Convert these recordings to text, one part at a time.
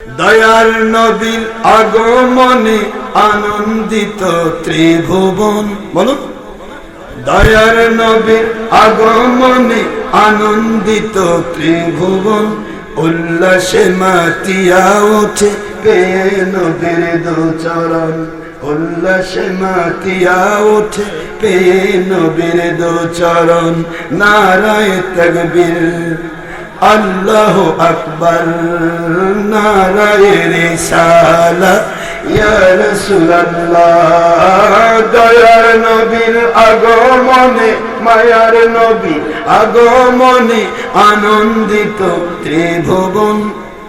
দয়ার নবীর আগমনে আনন্দিত ত্রিভুবন। বলুন, দয়ার নবীর আগমনে আনন্দিত ত্রিভুবন। উল্লাসে মাতিয়া ওঠে পেয়ে নবীর দুচরণ। উল্লাসে মাতিয়া ওঠে পেয়ে নবীর দুচরণ। নারায়ে তাকবীর, আল্লাহু আকবার, নারায়ে রিসালাত, ইয়া রাসূলুল্লাহ। দয়ার নবীর আগমনে, মায়ার নবী আগমনে আনন্দিত ত্রিভুবন।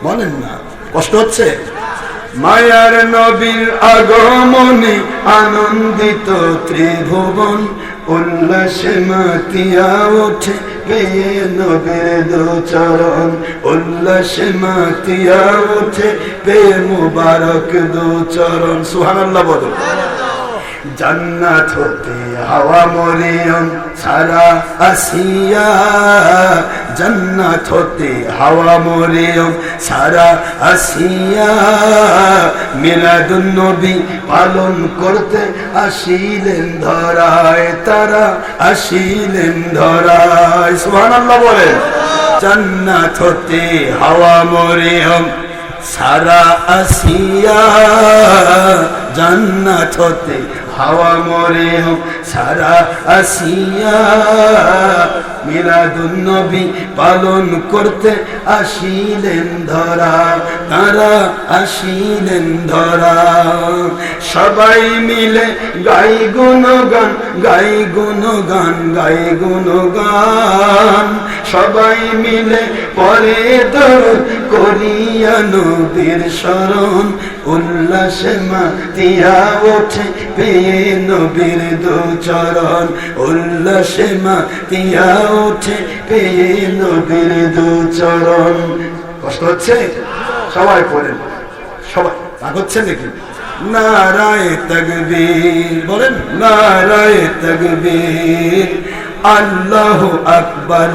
বলেন না, কষ্ট হচ্ছে? মায়ার নবীর আগমনে আনন্দিত ত্রিভুবন। উল্লাসে মাতিয়া ওঠে পেয়ে নবীর দুচরণ। উল্লাসে মাতিয়া ওঠে পেয়ে মুবারক দুচরণ। সুবহানাল্লাহ বলো। জান্নাত হতে হাওয়া মরিয়ম সারা আসিয়া। জান্নাত হতে হাওয়া মরিয়ম সারা আসিয়া। মিলাদুন নবী পালন করতে আসিলেন ধরায়, তারা আসিলেন ধরায়। সুবহানাল্লাহ বলেন। জান্নাত হতে হাওয়া মরিয়ম সারা আসিয়া। জান্নাত হতে হাওয়া মরিয়ম সারা আসিয়া। মিলাদুন নবী পালন করতে আসিলেন ধরা, তারা আসিলেন ধরা। সবাই মিলে গাই গুণগান, গাই গুণগান, গাই গুণগান। সবাই মিলে পরে দরুদ করিয়া নবীর শরণ। উল্লাসে মাতিয়া ওঠে পেয়ে নবীর দুচরণ। উল্লাসে মাতিয়া ওঠে পেয়ে নবীর দুচরণ। কষ্ট হচ্ছে? সবাই পড়েন, সবাই রাগ হচ্ছে নাকি? নারায়ে তাকবীর, বলেন নারায়ে তাকবীর, আল্লাহু আকবার,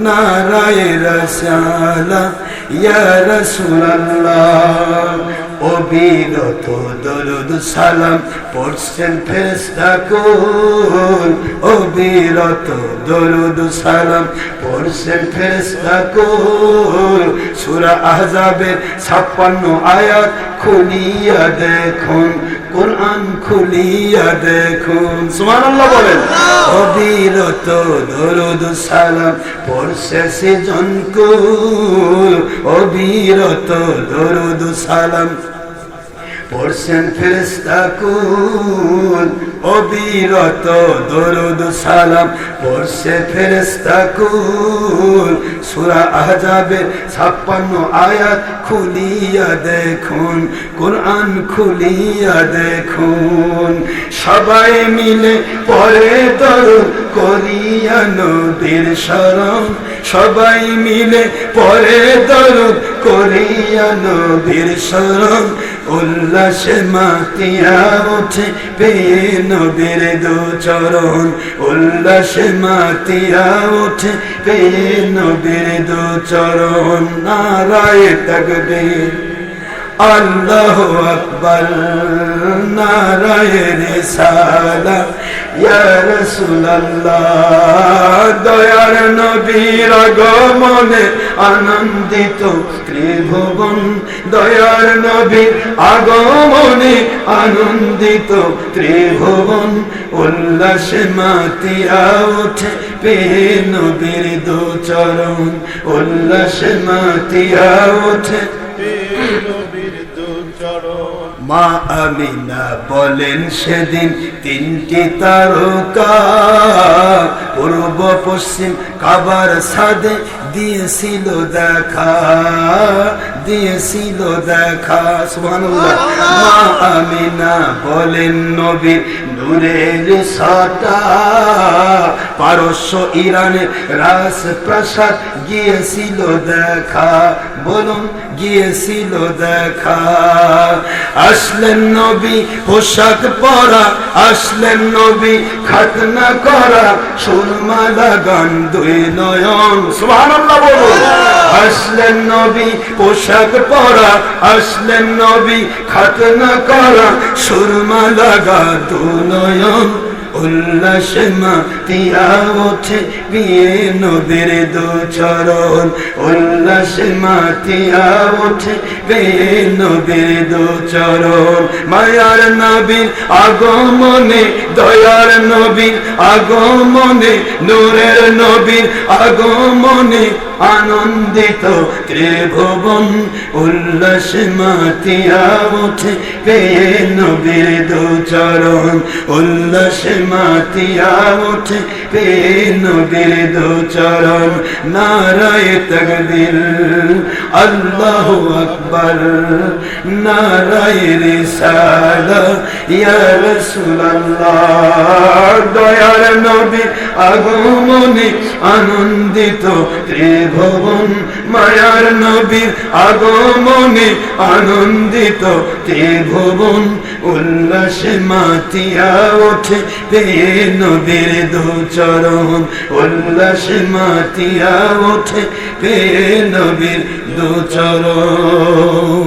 নারায়ে রিসালাত, ইয়া রাসূলুল্লাহ। অবিরত দরুদ সালাম পড়ছেন ফেরেশতা কুল। অবিরত দরুদ সালাম পড়ছেন ফেরেশতা কুল। সূরা আহজাবের 56 আয়াত খুলিয়া দেখুন, কোরআন খুলিয়া দেখুন। সুবহানাল্লাহ বলেন। অবিরত দরুদ সালাম পড়ছে সেজন কুল। অবিরত দরুদ সালাম পড়ছেন ফেরেশতা কুল। অবিরত দরুদ সালাম পড়ছে ফেরেশতা কুল। সূরা আহজাবের 56 আয়াত খুলিয়া দেখুন, কোরআন খুলিয়া দেখুন। সবাই মিলে পড়ে দরুদ করিয়া নবীর শরণ। সবাই মিলে পড়ে দরুদ করিয়া নবীর শরণ। উল্লাসে মাতিয়া ওঠে পেয়ে নবীর দুচরণ। উল্লাসে মাতিয়া ওঠে পেয়ে নবীর দুচরণ। নারায়ে তাকবীর, আল্লাহু আকবার, নারায়ে রিসালাত, ইয়া রাসূলুল্লাহ। দয়ার নবীর আগমনে আনন্দিত ত্রিভুবন। দয়ার নবীর আগমনে আনন্দিত ত্রিভুবন। উল্লাসে মাতিয়া ওঠে পেয়ে নবীর দুচরণ। উল্লাসে মাতিয়া ওঠে। মা আমিনা বলেন সেদিন তিনটি তারকা পূর্ব পশ্চিম কাবার ছাদে দিয়েছিল দেখা, দিয়েছিল দেখা। সুবহানাল্লাহ। মা আমিনা বলেন নবীর নূরের সাটা পারস্য ইরানের রাজপ্রাসাদ গিয়েছিল দেখা। বলুন, গিয়েছিল দেখা। আসলেন নবী পোশাক পরা, আসলেন নবী খাতনা করা, সুরমা লাগান দুই নয়ন। সুবহানাল্লাহ। সুবহানাল্লাহ বলুন। আসলেন নবী পোশাক পরা, আসলেন নবী খাতনা করা, সুরমা লাগা দুনয়ন, উল্লাসে মাতিয়া ওঠে বিয়ে নবীর দুচরণ, উল্লাসে মাতিয়া ওঠে বিয়ে নবীর দুচরণ। মায়ার নবীর আগমনে, দয়ার নবীর আগমনে, নূরের নবীর আগমনে আনন্দিত ত্রিভুবন, উল্লাসে মাতিয়া ওঠে পেয়ে নবীর দুচরণ, উল্লাসে মাতিয়া ওঠে পেয়ে নবীর দুচরণ। নারায়ে তাকবীর, আল্লাহু আকবার, নারায়ে রিসালাত ইয়া রাসূলুল্লাহ। দয়ার নবীর আগমনে আনন্দিত ত্রিভুবন, মায়ার নবীর আগমনে আনন্দিত ত্রিভুবন, উল্লাসে মাতিয়া ওঠে পেয়ে নবীর দুচরণ, উল্লাসে মাতিয়া ওঠে পেয়ে নবীর দুচরণ।